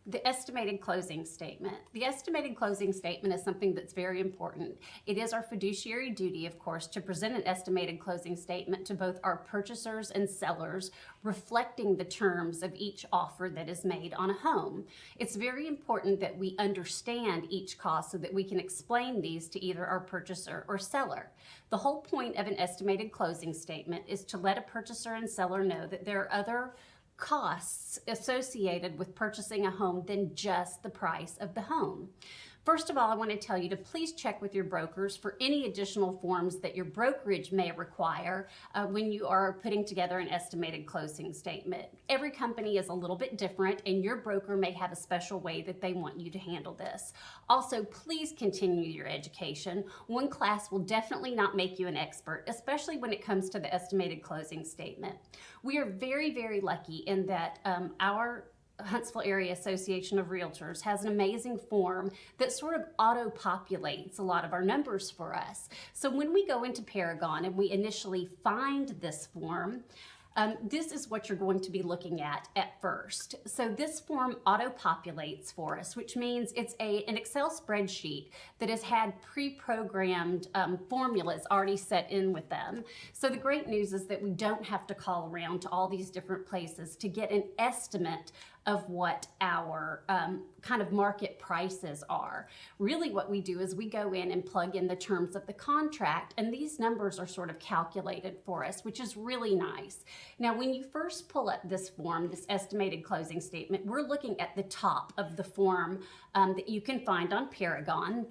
The estimated closing statement. The estimated closing statement is something that's very important. It is our fiduciary duty, of course, to present an estimated closing statement to both our purchasers and sellers, reflecting the terms of each offer that is made on a home. It's very important that we understand each cost so that we can explain these to either our purchaser or seller. The whole point of an estimated closing statement is to let a purchaser and seller know that there are other costs associated with purchasing a home than just the price of the home. First of all, I want to tell you to please check with your brokers for any additional forms that your brokerage may require when you are putting together an estimated closing statement. Every company is a little bit different, and your broker may have a special way that they want you to handle this. Also, please continue your education. One class will definitely not make you an expert, especially when it comes to the estimated closing statement. We are very, very lucky in that our Huntsville Area Association of Realtors has an amazing form that sort of auto-populates a lot of our numbers for us. So when we go into Paragon and we initially find this form, this is what you're going to be looking at first. So this form auto-populates for us, which means it's an Excel spreadsheet that has had pre-programmed formulas already set in with them. So the great news is that we don't have to call around to all these different places to get an estimate of what our kind of market prices are. Really what we do is we go in and plug in the terms of the contract, and these numbers are sort of calculated for us, which is really nice. Now, when you first pull up this form, this estimated closing statement, we're looking at the top of the form that you can find on Paragon.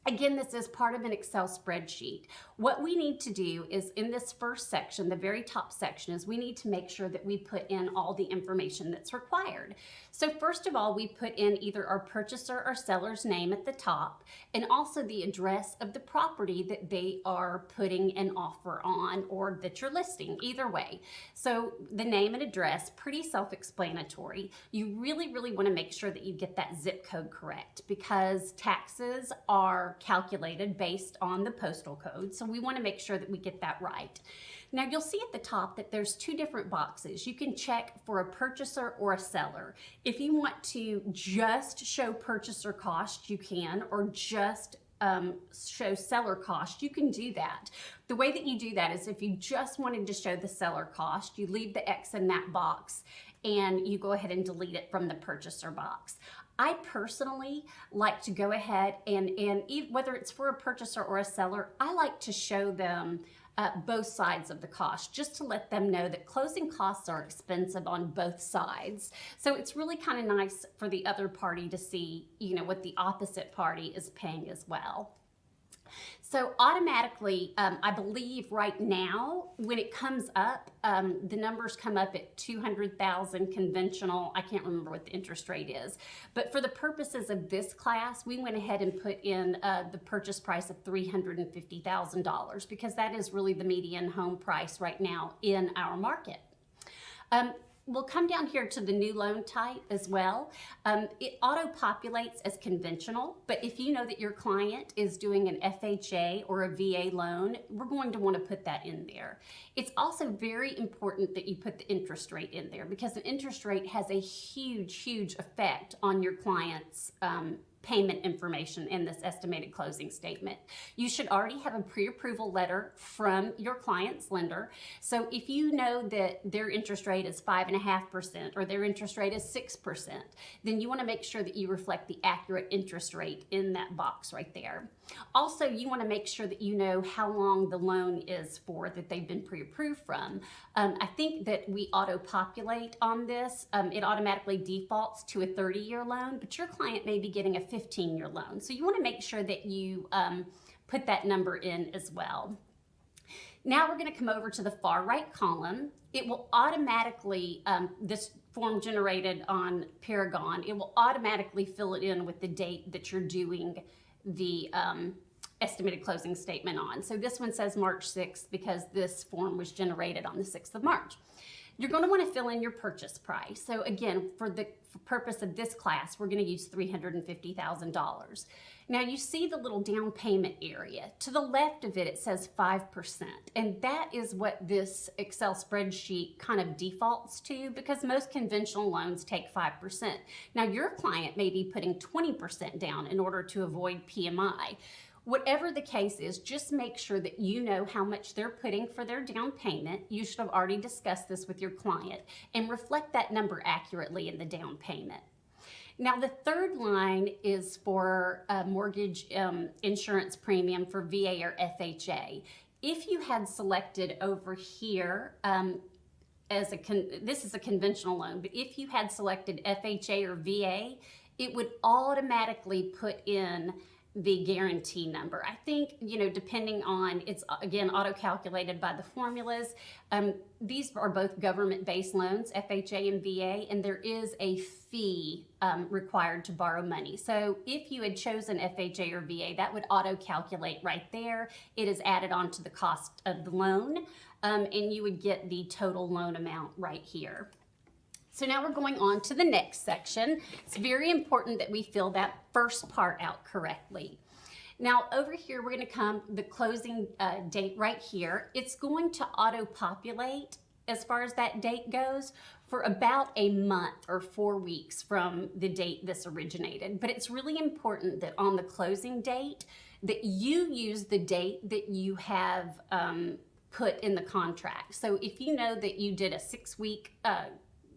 Again, this is part of an Excel spreadsheet. What we need to do is in this first section, the very top section, is we need to make sure that we put in all the information that's required. So first of all, we put in either our purchaser or seller's name at the top, and also the address of the property that they are putting an offer on or that you're listing, either way. So the name and address, pretty self-explanatory. You really, really want to make sure that you get that zip code correct, because taxes are calculated based on the postal code. So we want to make sure that we get that right. Now you'll see at the top that there's two different boxes. You can check for a purchaser or a seller. If you want to just show purchaser cost, you can, or just show seller cost, you can do that. The way that you do that is if you just wanted to show the seller cost, you leave the X in that box and you go ahead and delete it from the purchaser box. I personally like to go ahead and whether it's for a purchaser or a seller, I like to show them both sides of the cost, just to let them know that closing costs are expensive on both sides. So it's really kind of nice for the other party to see, what the opposite party is paying as well. So automatically, I believe right now, when it comes up, the numbers come up at 200,000 conventional. I can't remember what the interest rate is. But for the purposes of this class, we went ahead and put in the purchase price of $350,000 because that is really the median home price right now in our market. We'll come down here to the new loan type as well. It auto-populates as conventional, but if you know that your client is doing an FHA or a VA loan, we're going to want to put that in there. It's also very important that you put the interest rate in there, because an interest rate has a huge, huge effect on your client's payment information in this estimated closing statement. You should already have a pre-approval letter from your client's lender. So if you know that their interest rate is 5.5% or their interest rate is 6%, then you want to make sure that you reflect the accurate interest rate in that box right there. Also, you want to make sure that you know how long the loan is for that they've been pre-approved from. I think that we auto-populate on this. It automatically defaults to a 30-year loan, but your client may be getting a 15-year loan. So you want to make sure that you put that number in as well. Now we're going to come over to the far right column. It will automatically, this form generated on Paragon, it will automatically fill it in with the date that you're doing the estimated closing statement on. So this one says March 6th because this form was generated on the 6th of March. You're going to want to fill in your purchase price. So again, for the purpose of this class, we're going to use $350,000. Now you see the little down payment area. To the left of it, it says 5%. And that is what this Excel spreadsheet kind of defaults to, because most conventional loans take 5%. Now your client may be putting 20% down in order to avoid PMI. Whatever the case is, just make sure that you know how much they're putting for their down payment. You should have already discussed this with your client, and reflect that number accurately in the down payment. Now the third line is for mortgage insurance premium for VA or FHA. If you had selected over here, this is a conventional loan, but if you had selected FHA or VA, it would automatically put in the guarantee number. I think, depending on, it's again auto-calculated by the formulas. These are both government-based loans, FHA and VA, and there is a fee required to borrow money. So if you had chosen FHA or VA, that would auto-calculate right there. It is added on to the cost of the loan, and you would get the total loan amount right here. So now we're going on to the next section. It's very important that we fill that first part out correctly. Now over here, we're going to come the closing date right here. It's going to auto-populate as far as that date goes for about a month or 4 weeks from the date this originated. But it's really important that on the closing date that you use the date that you have put in the contract. So if you know that you did a 6-week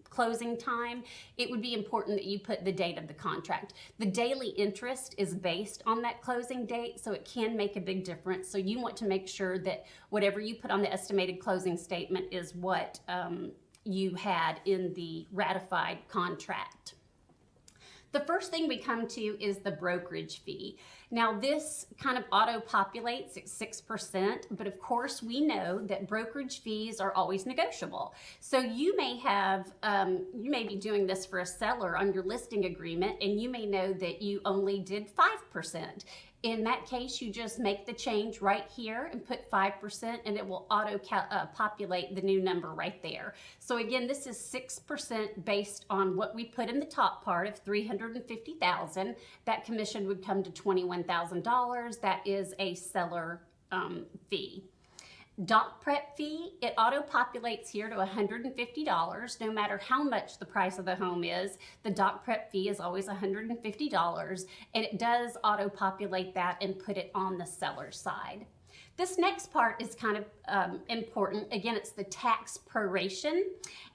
closing time, it would be important that you put the date of the contract. The daily interest is based on that closing date, so it can make a big difference. So you want to make sure that whatever you put on the estimated closing statement is what you had in the ratified contract. The first thing we come to is the brokerage fee. Now this kind of auto-populates at 6%, but of course we know that brokerage fees are always negotiable. So you may have, you may be doing this for a seller on your listing agreement, and you may know that you only did 5%. In that case, you just make the change right here and put 5%, and it will auto-populate the new number right there. So again, this is 6% based on what we put in the top part of $350,000. That commission would come to $21,000. That is a seller fee. Doc prep fee, it auto-populates here to $150. No matter how much the price of the home is, the doc prep fee is always $150, and it does auto-populate that and put it on the seller's side. This next part is kind of important. Again, it's the tax proration,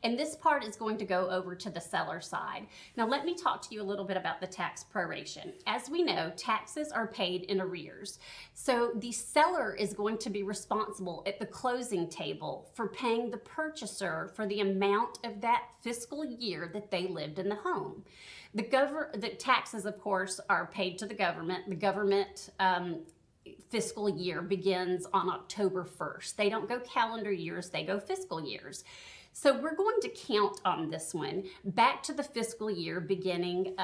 and this part is going to go over to the seller side. Now, let me talk to you a little bit about the tax proration. As we know, taxes are paid in arrears. So the seller is going to be responsible at the closing table for paying the purchaser for the amount of that fiscal year that they lived in the home. The taxes, of course, are paid to the government. The government fiscal year begins on October 1st. They don't go calendar years, they go fiscal years. So we're going to count on this one back to the fiscal year beginning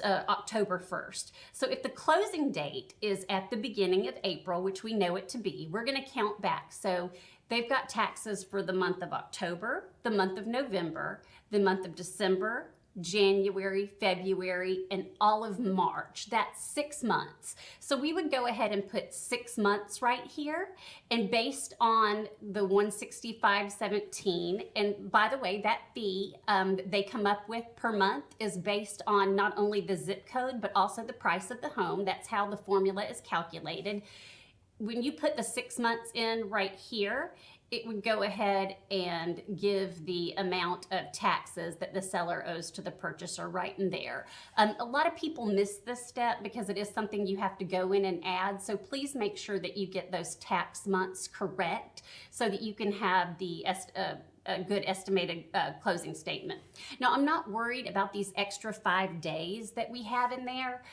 October 1st. So if the closing date is at the beginning of April, which we know it to be, we're going to count back. So they've got taxes for the month of October, the month of November, the month of December, January, February, and all of March. That's 6 months. So we would go ahead and put 6 months right here, and based on the 165.17, and by the way, that fee they come up with per month is based on not only the zip code, but also the price of the home. That's how the formula is calculated. When you put the 6 months in right here, it would go ahead and give the amount of taxes that the seller owes to the purchaser right in there. A lot of people miss this step because it is something you have to go in and add. So please make sure that you get those tax months correct so that you can have the a good estimated closing statement. Now, I'm not worried about these extra 5 days that we have in there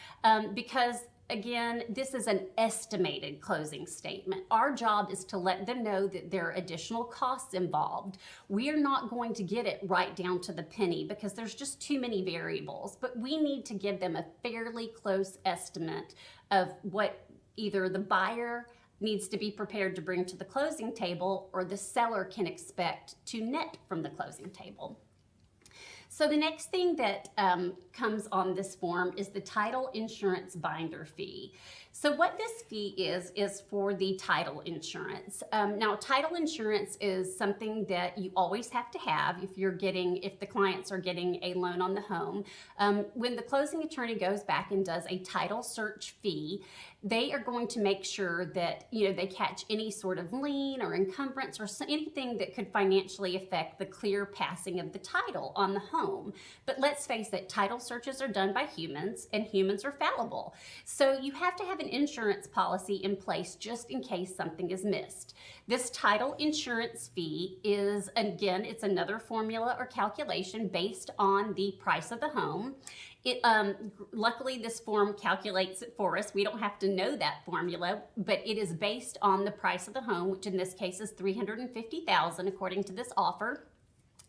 because again, this is an estimated closing statement. Our job is to let them know that there are additional costs involved. We are not going to get it right down to the penny because there's just too many variables, but we need to give them a fairly close estimate of what either the buyer needs to be prepared to bring to the closing table, or the seller can expect to net from the closing table. So the next thing that comes on this form is the title insurance binder fee. So what this fee is for the title insurance. Now, title insurance is something that you always have to have if the clients are getting a loan on the home. When the closing attorney goes back and does a title search fee, they are going to make sure that they catch any sort of lien or encumbrance or anything that could financially affect the clear passing of the title on the home. But let's face it, title searches are done by humans, and humans are fallible. So you have to have an insurance policy in place just in case something is missed. This title insurance fee is, again, it's another formula or calculation based on the price of the home. Luckily, this form calculates it for us. We don't have to know that formula, but it is based on the price of the home, which in this case is $350,000 according to this offer.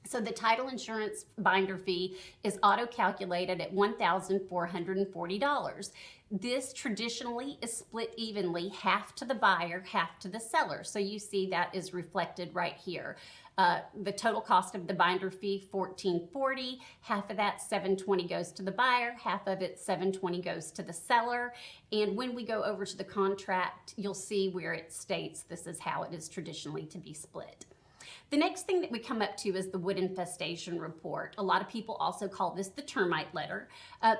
So the title insurance binder fee is auto-calculated at $1,440. This traditionally is split evenly, half to the buyer, half to the seller. So you see that is reflected right here. The total cost of the binder fee, $1,440. Half of that, $720, goes to the buyer. Half of it, $720, goes to the seller. And when we go over to the contract, you'll see where it states this is how it is traditionally to be split. The next thing that we come up to is the wood infestation report. A lot of people also call this the termite letter.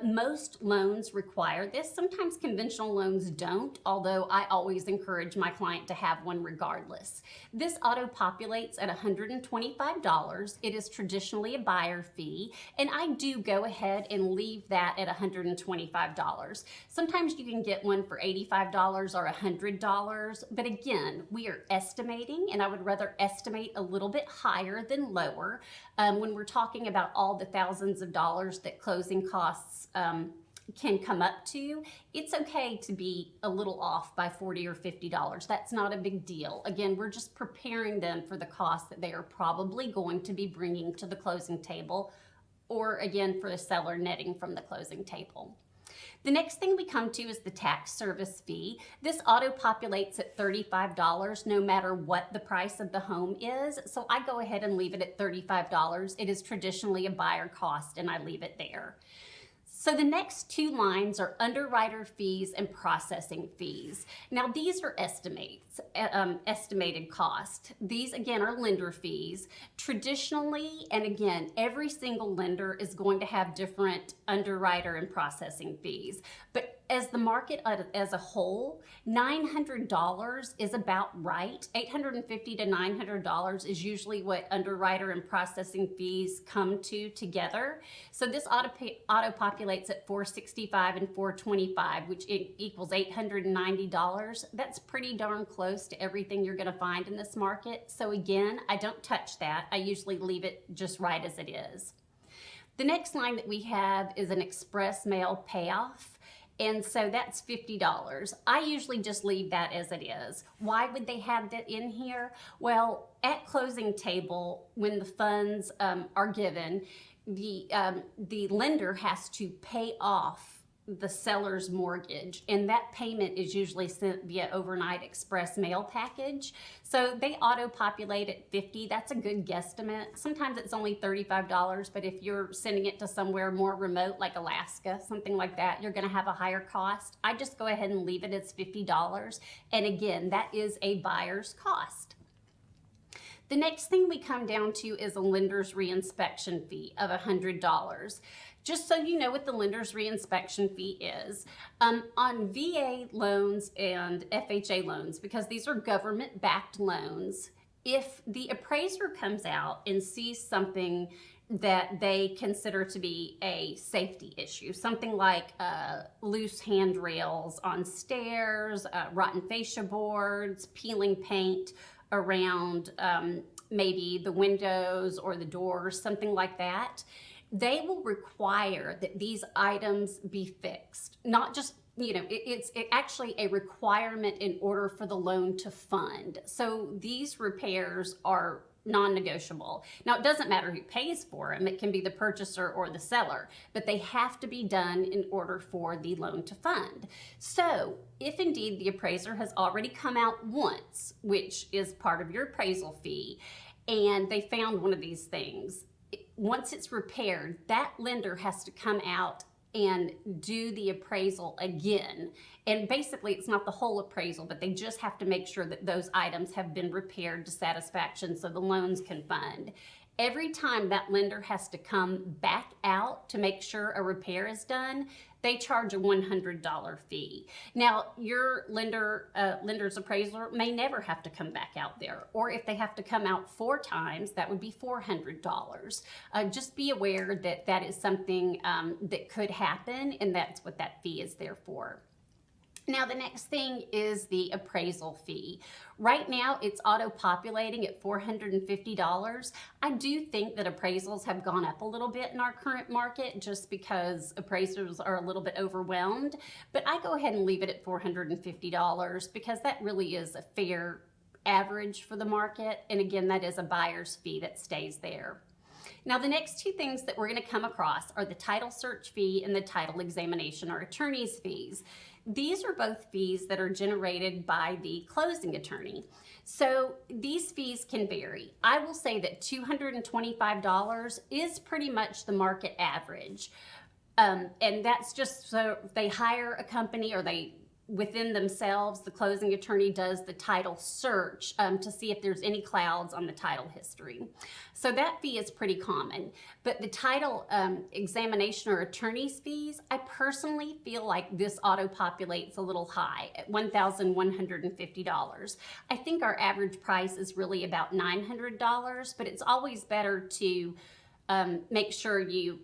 Most loans require this. Sometimes conventional loans don't, although I always encourage my client to have one regardless. This auto-populates at $125. It is traditionally a buyer fee, and I do go ahead and leave that at $125. Sometimes you can get one for $85 or $100, but again, we are estimating, and I would rather estimate a little bit higher than lower. When we're talking about all the thousands of dollars that closing costs can come up to, it's okay to be a little off by $40 or $50. That's not a big deal. Again, we're just preparing them for the cost that they are probably going to be bringing to the closing table, or again, for the seller netting from the closing table. The next thing we come to is the tax service fee. This auto-populates at $35 no matter what the price of the home is. So I go ahead and leave it at $35. It is traditionally a buyer cost, and I leave it there. So the next two lines are underwriter fees and processing fees. Now these are estimated cost. These again are lender fees. Traditionally, and again, every single lender is going to have different underwriter and processing fees. But as the market as a whole, $900 is about right. $850 to $900 is usually what underwriter and processing fees come to together. So this auto-populates at $465 and $425, which equals $890. That's pretty darn close to everything you're going to find in this market. So again, I don't touch that. I usually leave it just right as it is. The next line that we have is an express mail payoff. And so that's $50. I usually just leave that as it is. Why would they have that in here? Well, at closing table, when the funds are given, the lender has to pay off the seller's mortgage, and that payment is usually sent via overnight express mail package. So they auto-populate at $50. That's a good guesstimate. Sometimes it's only $35, but if you're sending it to somewhere more remote like Alaska, something like that, you're going to have a higher cost. I just go ahead and leave it as $50. And again, that is a buyer's cost. The next thing we come down to is a lender's reinspection fee of $100. Just so you know what the lender's reinspection fee is, on VA loans and FHA loans, because these are government-backed loans, if the appraiser comes out and sees something that they consider to be a safety issue, something like loose handrails on stairs, rotten fascia boards, peeling paint around maybe the windows or the doors, something like that, they will require that these items be fixed. Not just, it's actually a requirement in order for the loan to fund. So these repairs are non-negotiable. Now, it doesn't matter who pays for them. It can be the purchaser or the seller, but they have to be done in order for the loan to fund. So if indeed the appraiser has already come out once, which is part of your appraisal fee, and they found one of these things, once it's repaired, that lender has to come out and do the appraisal again. And basically, it's not the whole appraisal, but they just have to make sure that those items have been repaired to satisfaction so the loans can fund. Every time that lender has to come back out to make sure a repair is done, they charge a $100 fee. Now, your lender's appraiser may never have to come back out there, or if they have to come out 4 times, that would be $400. Just be aware that that is something that could happen, and that's what that fee is there for. Now, the next thing is the appraisal fee. Right now, it's auto-populating at $450. I do think that appraisals have gone up a little bit in our current market just because appraisers are a little bit overwhelmed, but I go ahead and leave it at $450 because that really is a fair average for the market. And again, that is a buyer's fee that stays there. Now, the next 2 things that we're going to come across are the title search fee and the title examination or attorney's fees. These are both fees that are generated by the closing attorney. So these fees can vary. I will say that $225 is pretty much the market average. And that's just so they hire a company or within themselves, the closing attorney does the title search to see if there's any clouds on the title history. So that fee is pretty common. But the title examination or attorney's fees, I personally feel like this auto-populates a little high at $1,150. I think our average price is really about $900, but it's always better to make sure you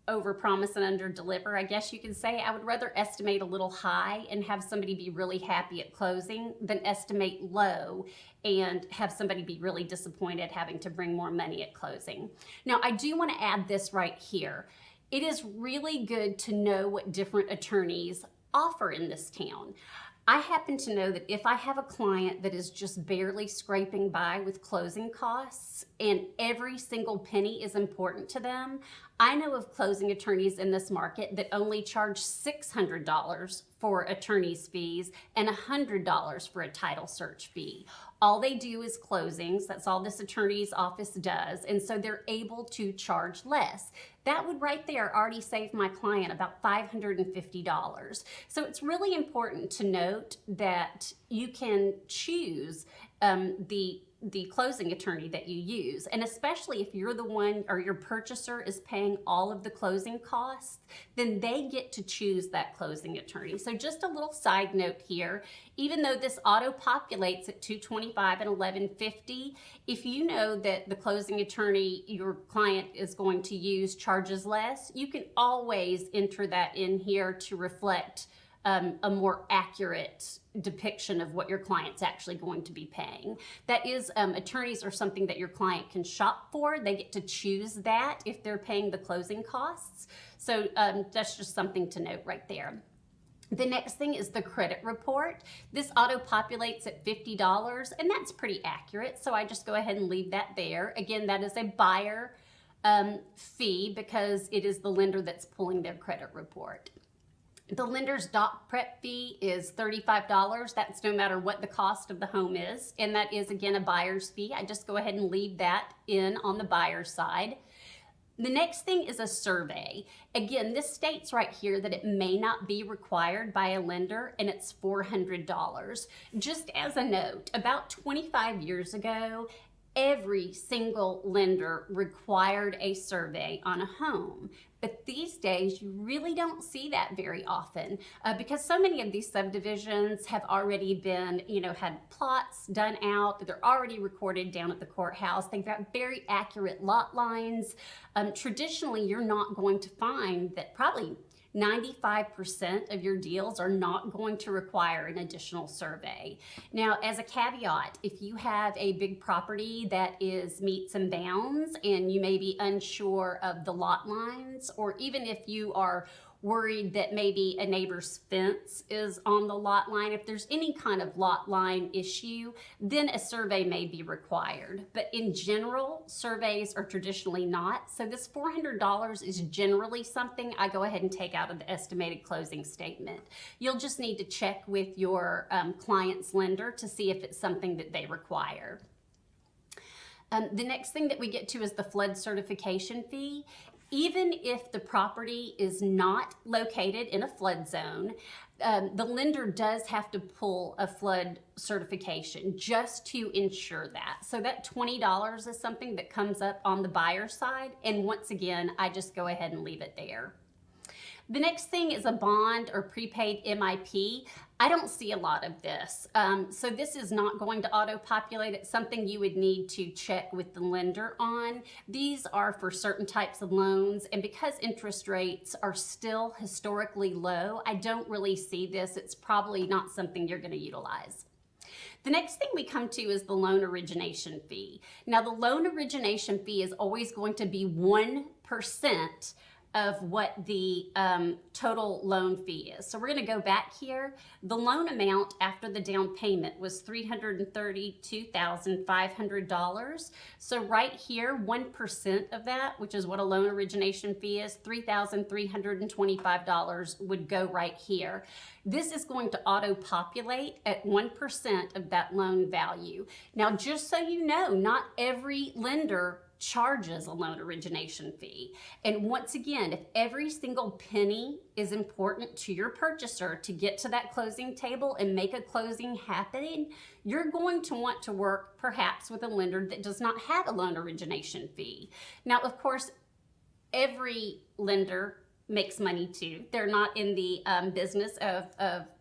overpromise and underdeliver, I guess you could say. I would rather estimate a little high and have somebody be really happy at closing than estimate low and have somebody be really disappointed having to bring more money at closing. Now, I do want to add this right here. It is really good to know what different attorneys offer in this town. I happen to know that if I have a client that is just barely scraping by with closing costs and every single penny is important to them, I know of closing attorneys in this market that only charge $600 for attorney's fees and $100 for a title search fee. All they do is closings. That's all this attorney's office does. And so they're able to charge less. That would right there already save my client about $550. So it's really important to note that you can choose the closing attorney that you use. And especially if you're the one or your purchaser is paying all of the closing costs, then they get to choose that closing attorney. So just a little side note here, even though this auto-populates at $225 and $1150, if you know that the closing attorney your client is going to use charges less, you can always enter that in here to reflect a more accurate depiction of what your client's actually going to be paying. That is, attorneys are something that your client can shop for. They get to choose that if they're paying the closing costs. So that's just something to note right there. The next thing is the credit report. This auto-populates at $50, and that's pretty accurate, so I just go ahead and leave that there. Again, that is a buyer fee because it is the lender that's pulling their credit report. The lender's doc prep fee is $35. That's no matter what the cost of the home is. And that is, again, a buyer's fee. I just go ahead and leave that in on the buyer's side. The next thing is a survey. Again, this states right here that it may not be required by a lender, and it's $400. Just as a note, about 25 years ago, every single lender required a survey on a home. But these days, you really don't see that very often because so many of these subdivisions have already been, had plots done out. They're already recorded down at the courthouse. They've got very accurate lot lines. Traditionally, you're not going to find that probably 95% of your deals are not going to require an additional survey. Now, as a caveat, if you have a big property that is meets and bounds and you may be unsure of the lot lines, or even if you are worried that maybe a neighbor's fence is on the lot line, if there's any kind of lot line issue, then a survey may be required. But in general, surveys are traditionally not. So this $400 is generally something I go ahead and take out of the estimated closing statement. You'll just need to check with your client's lender to see if it's something that they require. The next thing that we get to is the flood certification fee. Even if the property is not located in a flood zone, the lender does have to pull a flood certification just to ensure that. So that $20 is something that comes up on the buyer side. And once again, I just go ahead and leave it there. The next thing is a bond or prepaid MIP. I don't see a lot of this. So this is not going to auto-populate. It's something you would need to check with the lender on. These are for certain types of loans, and because interest rates are still historically low, I don't really see this. It's probably not something you're going to utilize. The next thing we come to is the loan origination fee. Now, the loan origination fee is always going to be 1% of what the total loan fee is. So we're going to go back here. The loan amount after the down payment was $332,500. So right here, 1% of that, which is what a loan origination fee is, $3,325 would go right here. This is going to auto-populate at 1% of that loan value. Now, just so you know, not every lender charges a loan origination fee. And once again, if every single penny is important to your purchaser to get to that closing table and make a closing happen, you're going to want to work perhaps with a lender that does not have a loan origination fee. Now, of course, every lender makes money too. They're not in the business of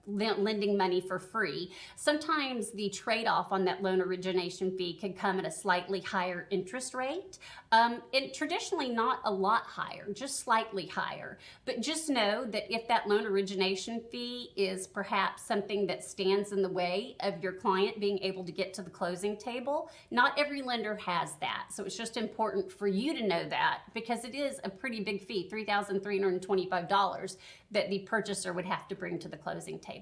lending money for free. Sometimes the trade-off on that loan origination fee could come at a slightly higher interest rate. And traditionally not a lot higher, just slightly higher. But just know that if that loan origination fee is perhaps something that stands in the way of your client being able to get to the closing table, not every lender has that. So it's just important for you to know that, because it is a pretty big fee, $3,325 that the purchaser would have to bring to the closing table.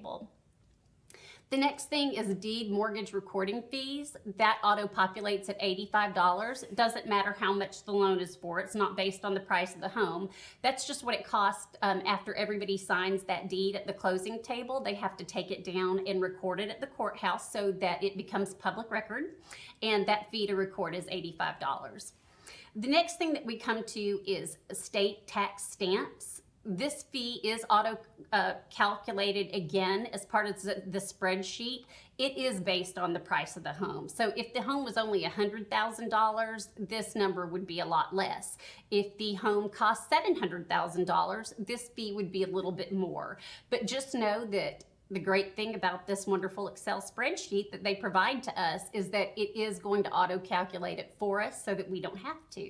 The next thing is deed mortgage recording fees. That auto-populates at $85. It doesn't matter how much the loan is for. It's not based on the price of the home. That's just what it costs after everybody signs that deed at the closing table. They have to take it down and record it at the courthouse so that it becomes public record, and that fee to record is $85. The next thing that we come to is estate tax stamps. This fee is auto-calculated again as part of the spreadsheet. It is based on the price of the home. So if the home was only $100,000, this number would be a lot less. If the home cost $700,000, this fee would be a little bit more. But just know that the great thing about this wonderful Excel spreadsheet that they provide to us is that it is going to auto-calculate it for us so that we don't have to.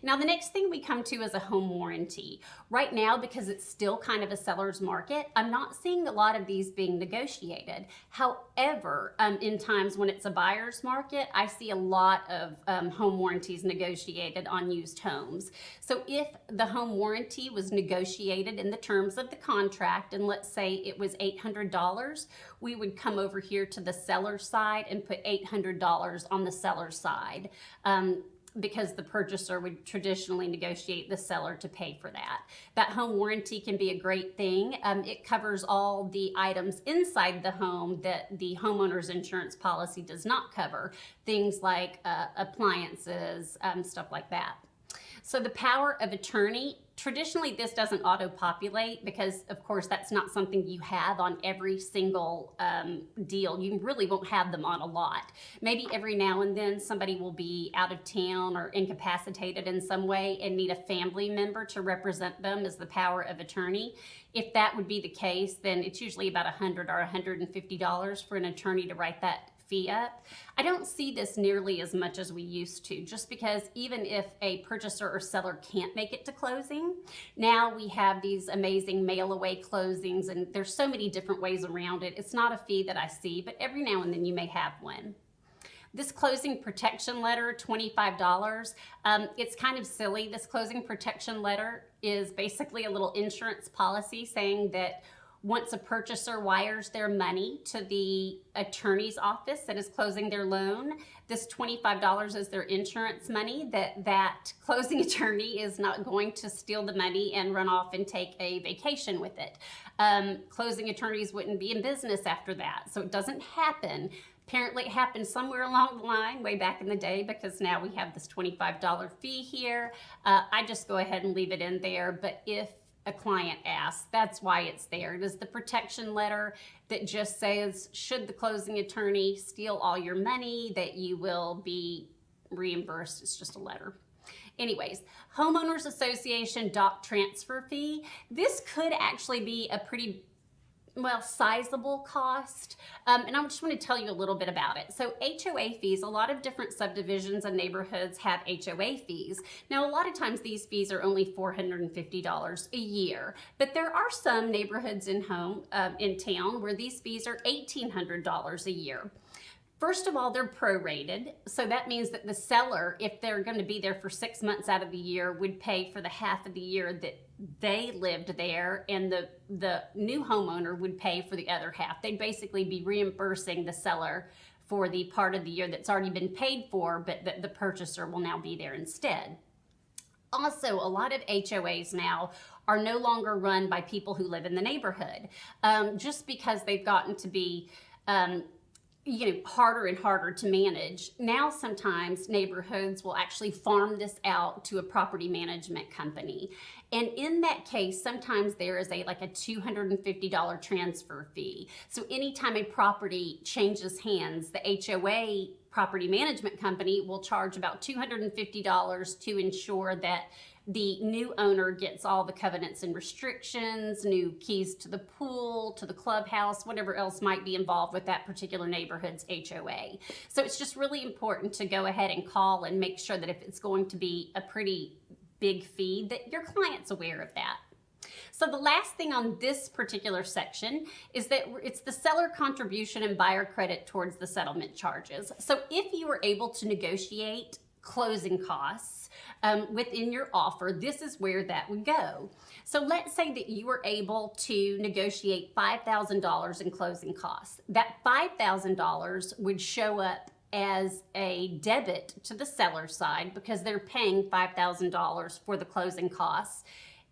Now, the next thing we come to is a home warranty. Right now, because it's still kind of a seller's market, I'm not seeing a lot of these being negotiated. However, in times when it's a buyer's market, I see a lot of home warranties negotiated on used homes. So if the home warranty was negotiated in the terms of the contract, and let's say it was $800, we would come over here to the seller's side and put $800 on the seller's side. Because the purchaser would traditionally negotiate the seller to pay for that. That home warranty can be a great thing. It covers all the items inside the home that the homeowner's insurance policy does not cover. Things like appliances, stuff like that. So the power of attorney, traditionally this doesn't auto-populate because of course that's not something you have on every single deal. You really won't have them on a lot. Maybe every now and then somebody will be out of town or incapacitated in some way and need a family member to represent them as the power of attorney. If that would be the case, then it's usually about $100 or $150 for an attorney to write that fee up. I don't see this nearly as much as we used to, just because even if a purchaser or seller can't make it to closing, now we have these amazing mail away closings, and there's so many different ways around it. It's not a fee that I see, but every now and then you may have one. This closing protection letter, $25, it's kind of silly. This closing protection letter is basically a little insurance policy saying that once a purchaser wires their money to the attorney's office that is closing their loan, this $25 is their insurance money, that closing attorney is not going to steal the money and run off and take a vacation with it. Closing attorneys wouldn't be in business after that, so it doesn't happen. Apparently it happened somewhere along the line way back in the day, because now we have this $25 fee here. I just go ahead and leave it in there, but if a client asks, that's why it's there. It is the protection letter that just says, should the closing attorney steal all your money, that you will be reimbursed. It's just a letter. Anyways, homeowners association doc transfer fee. This could actually be a pretty sizable cost. And I just want to tell you a little bit about it. So HOA fees, a lot of different subdivisions and neighborhoods have HOA fees. Now, a lot of times these fees are only $450 a year, but there are some neighborhoods in town where these fees are $1,800 a year. First of all, they're prorated. So that means that the seller, if they're going to be there for 6 months out of the year, would pay for the half of the year that they lived there, and the new homeowner would pay for the other half. They'd basically be reimbursing the seller for the part of the year that's already been paid for, but the purchaser will now be there instead. Also, a lot of HOAs now are no longer run by people who live in the neighborhood, just because they've gotten to be harder and harder to manage. Now, sometimes neighborhoods will actually farm this out to a property management company. And in that case, sometimes there is a $250 transfer fee. So anytime a property changes hands, the HOA property management company will charge about $250 to ensure that the new owner gets all the covenants and restrictions, new keys to the pool, to the clubhouse, whatever else might be involved with that particular neighborhood's HOA. So it's just really important to go ahead and call and make sure that if it's going to be a pretty big fee, that your client's aware of that. So the last thing on this particular section is that it's the seller contribution and buyer credit towards the settlement charges. So if you were able to negotiate closing costs within your offer, this is where that would go. So let's say that you were able to negotiate $5,000 in closing costs. That $5,000 would show up as a debit to the seller side because they're paying $5,000 for the closing costs,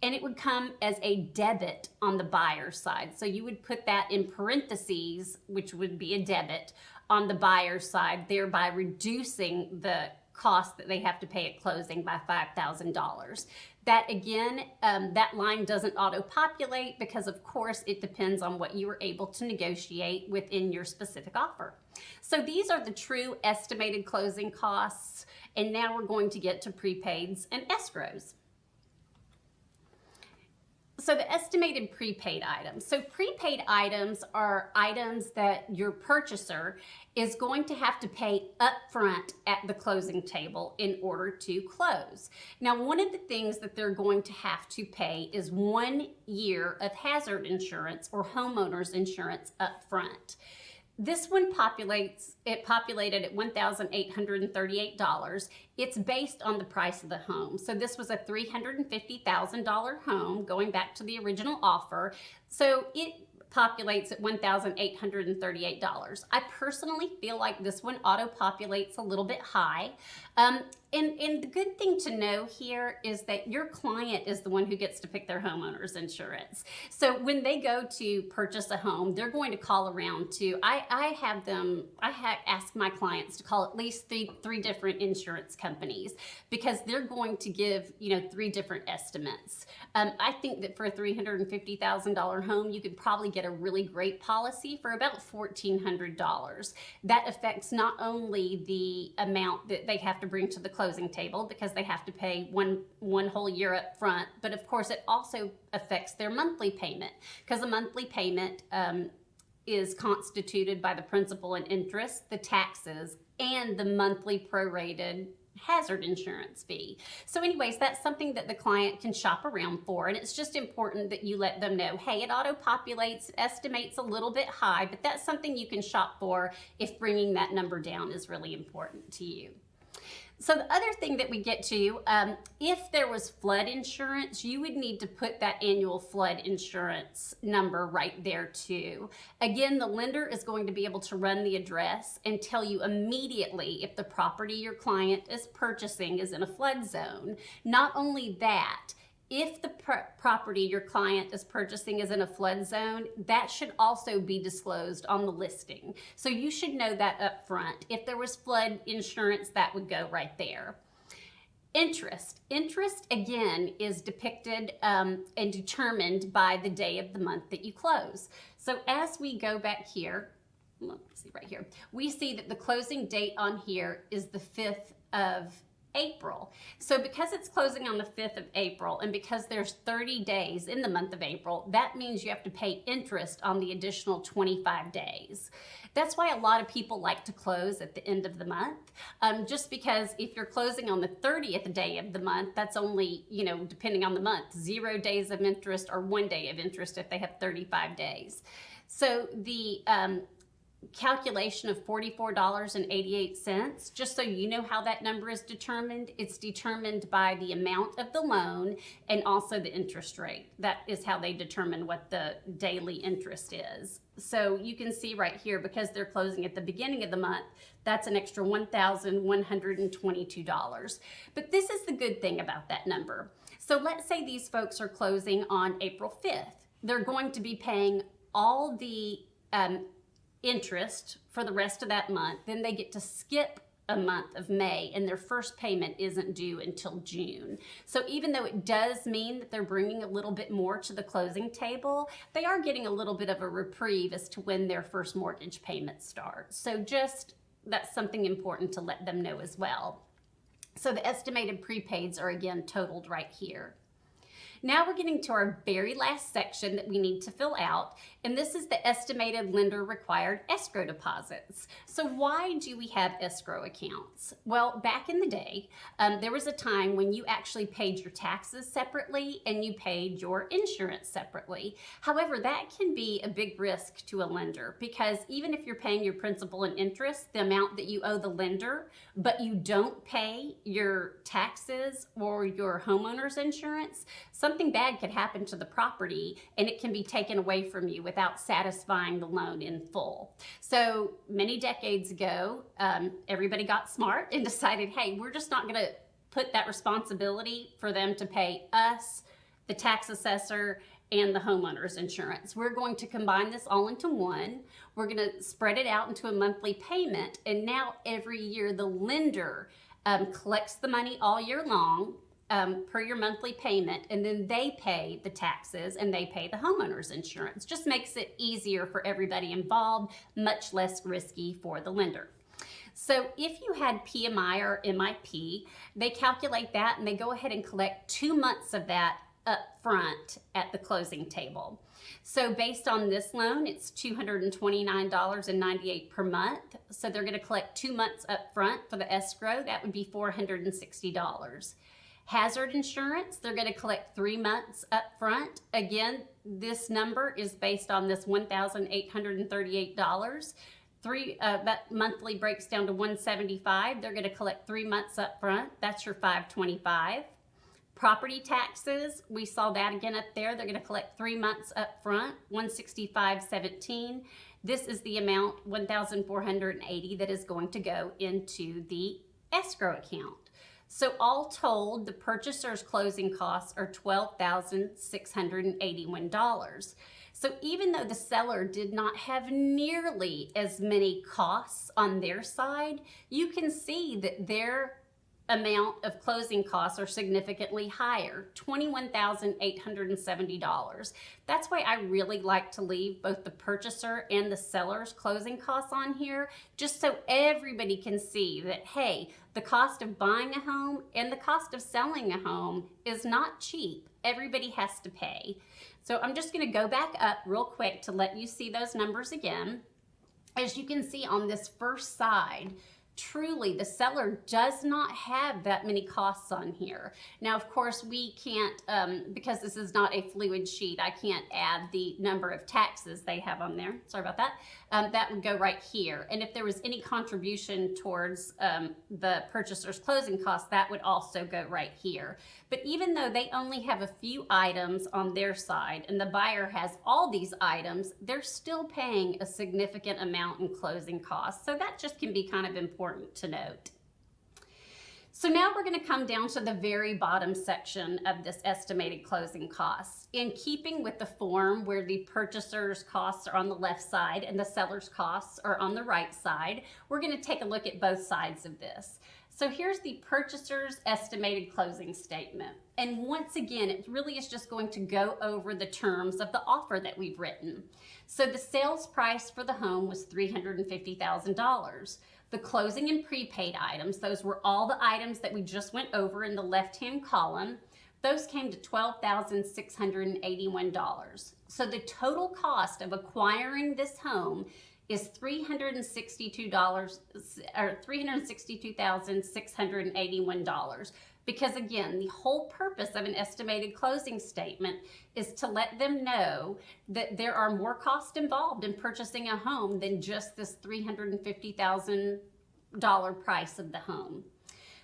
and it would come as a debit on the buyer side. So you would put that in parentheses, which would be a debit on the buyer side, thereby reducing the cost that they have to pay at closing by $5,000. That again, that line doesn't auto-populate because of course it depends on what you were able to negotiate within your specific offer. So these are the true estimated closing costs, and now we're going to get to prepaids and escrows. So the estimated prepaid items. So prepaid items are items that your purchaser is going to have to pay upfront at the closing table in order to close. Now, one of the things that they're going to have to pay is 1 year of hazard insurance or homeowners insurance upfront. This one populated at $1,838. It's based on the price of the home. So this was a $350,000 home going back to the original offer. So it populates at $1,838. I personally feel like this one auto-populates a little bit high. And the good thing to know here is that your client is the one who gets to pick their homeowner's insurance. So when they go to purchase a home, they're going to call around to, I ask my clients to call at least three different insurance companies because they're going to give, 3 different estimates. I think that for a $350,000 home, you could probably get a really great policy for about $1,400. That affects not only the amount that they have to bring to the closing table because they have to pay one whole year up front, but of course it also affects their monthly payment because a monthly payment is constituted by the principal and interest, the taxes, and the monthly prorated hazard insurance fee. So anyways, that's something that the client can shop around for, and it's just important that you let them know, hey, it auto-populates, it estimates a little bit high, but that's something you can shop for if bringing that number down is really important to you. So the other thing that we get to, if there was flood insurance, you would need to put that annual flood insurance number right there too. Again, the lender is going to be able to run the address and tell you immediately if the property your client is purchasing is in a flood zone. Not only that, if the property your client is purchasing is in a flood zone, that should also be disclosed on the listing. So you should know that up front. If there was flood insurance, that would go right there. Interest. Interest, again, is depicted and determined by the day of the month that you close. So as we go back here, let's see right here, we see that the closing date on here is the 5th of April. So because it's closing on the 5th of April and because there's 30 days in the month of April, that means you have to pay interest on the additional 25 days. That's why a lot of people like to close at the end of the month, just because if you're closing on the 30th day of the month, that's only, depending on the month, 0 days of interest or 1 day of interest if they have 35 days. So the calculation of $44.88, just so you know how that number is determined, it's determined by the amount of the loan and also the interest rate. That is how they determine what the daily interest is. So you can see right here, because they're closing at the beginning of the month, that's an extra $1,122. But this is the good thing about that number. So let's say these folks are closing on April 5th. They're going to be paying all the interest for the rest of that month. Then they get to skip a month of May, and their first payment isn't due until June. So even though it does mean that they're bringing a little bit more to the closing table, they are getting a little bit of a reprieve as to when their first mortgage payment starts. So that's something important to let them know as well. So the estimated prepaids are again totaled right here. Now we're getting to our very last section that we need to fill out, and this is the estimated lender required escrow deposits. So why do we have escrow accounts? Well, back in the day, there was a time when you actually paid your taxes separately and you paid your insurance separately. However, that can be a big risk to a lender, because even if you're paying your principal and interest, the amount that you owe the lender, but you don't pay your taxes or your homeowner's insurance, something bad could happen to the property and it can be taken away from you without satisfying the loan in full. So many decades ago, everybody got smart and decided, hey, we're just not going to put that responsibility for them to pay us, the tax assessor, and the homeowner's insurance. We're going to combine this all into one. We're going to spread it out into a monthly payment. And now every year the lender collects the money all year long, per your monthly payment, and then they pay the taxes and they pay the homeowner's insurance. Just makes it easier for everybody involved, much less risky for the lender. So if you had PMI or MIP, they calculate that and they go ahead and collect 2 months of that up front at the closing table. So based on this loan, it's $229.98 per month. So they're going to collect 2 months up front for the escrow. That would be $460. Hazard insurance, they're going to collect 3 months up front. Again, this number is based on this $1,838. That monthly breaks down to $175. They're going to collect 3 months up front. That's your $525. Property taxes, we saw that again up there. They're going to collect 3 months up front, $165.17. This is the amount, $1,480, that is going to go into the escrow account. So all told, the purchaser's closing costs are $12,681. So even though the seller did not have nearly as many costs on their side, you can see that their amount of closing costs are significantly higher, $21,870. That's why I really like to leave both the purchaser and the seller's closing costs on here, just so everybody can see that, hey, the cost of buying a home and the cost of selling a home is not cheap. Everybody has to pay. So I'm just going to go back up real quick to let you see those numbers again. As you can see on this first side, truly the seller does not have that many costs on here. Now, of course, we can't, because this is not a fluid sheet, I can't add the number of taxes they have on there. Sorry about that. That would go right here. And if there was any contribution towards the purchaser's closing costs, that would also go right here. But even though they only have a few items on their side and the buyer has all these items, they're still paying a significant amount in closing costs. So that just can be kind of important to note. So now we're going to come down to the very bottom section of this estimated closing costs. In keeping with the form where the purchaser's costs are on the left side and the seller's costs are on the right side, we're going to take a look at both sides of this. So here's the purchaser's estimated closing statement. And once again, it really is just going to go over the terms of the offer that we've written. So the sales price for the home was $350,000. The closing and prepaid items, those were all the items that we just went over in the left-hand column. Those came to $12,681. So the total cost of acquiring this home is $362,681. Because again, the whole purpose of an estimated closing statement is to let them know that there are more costs involved in purchasing a home than just this $350,000 price of the home.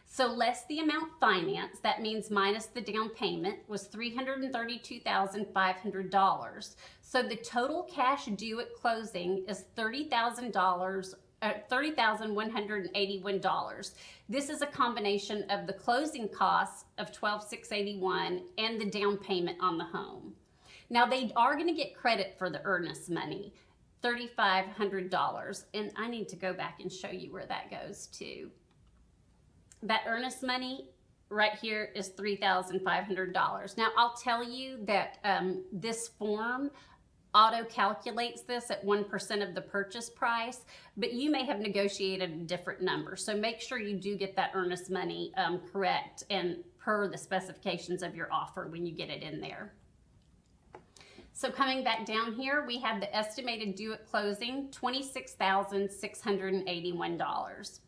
So less the amount financed, that means minus the down payment, was $332,500. So the total cash due at closing is $30,181. This is a combination of the closing costs of $12,681 and the down payment on the home. Now they are going to get credit for the earnest money, $3,500, and I need to go back and show you where that goes to. That earnest money right here is $3,500. Now I'll tell you that this form auto calculates this at 1% of the purchase price, but you may have negotiated a different number. So make sure you do get that earnest money correct and per the specifications of your offer when you get it in there. So coming back down here, we have the estimated due at closing, $26,681.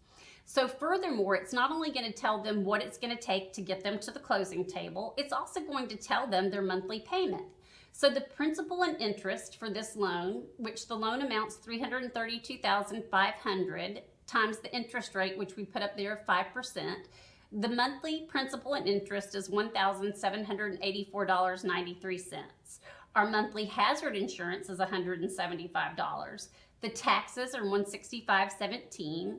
So furthermore, it's not only going to tell them what it's going to take to get them to the closing table, it's also going to tell them their monthly payment. So the principal and interest for this loan, which the loan amounts $332,500 times the interest rate, which we put up there of 5%, the monthly principal and interest is $1,784.93. Our monthly hazard insurance is $175. The taxes are $165.17.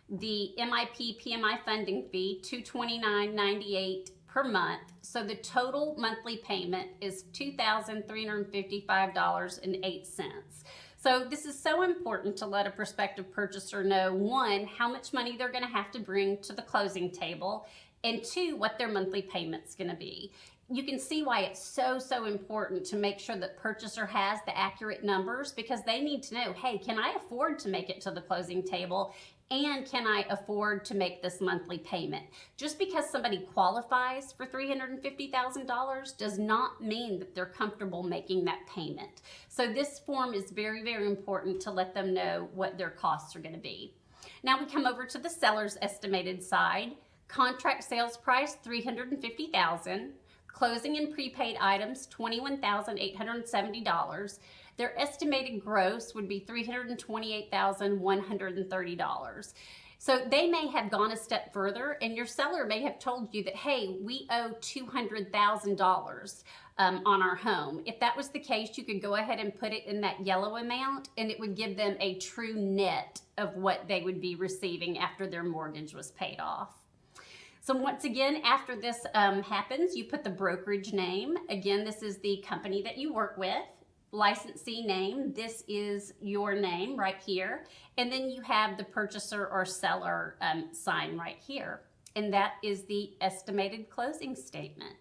The MIP PMI funding fee, $229.98 per month. So the total monthly payment is $2,355.08. So this is so important to let a prospective purchaser know, one, how much money they're going to have to bring to the closing table, and two, what their monthly payment's going to be. You can see why it's so important to make sure that purchaser has the accurate numbers, because they need to know, hey, can I afford to make it to the closing table? And can I afford to make this monthly payment? Just because somebody qualifies for $350,000 does not mean that they're comfortable making that payment. So this form is very important to let them know what their costs are going to be. Now we come over to the seller's estimated side. Contract sales price, $350,000. Closing and prepaid items, $21,870. Their estimated gross would be $328,130. So they may have gone a step further, and your seller may have told you that, hey, we owe $200,000 on our home. If that was the case, you could go ahead and put it in that yellow amount, and it would give them a true net of what they would be receiving after their mortgage was paid off. So once again, after this happens, you put the brokerage name. Again, this is the company that you work with. Licensee name, this is your name right here. And then you have the purchaser or seller sign right here. And that is the estimated closing statement.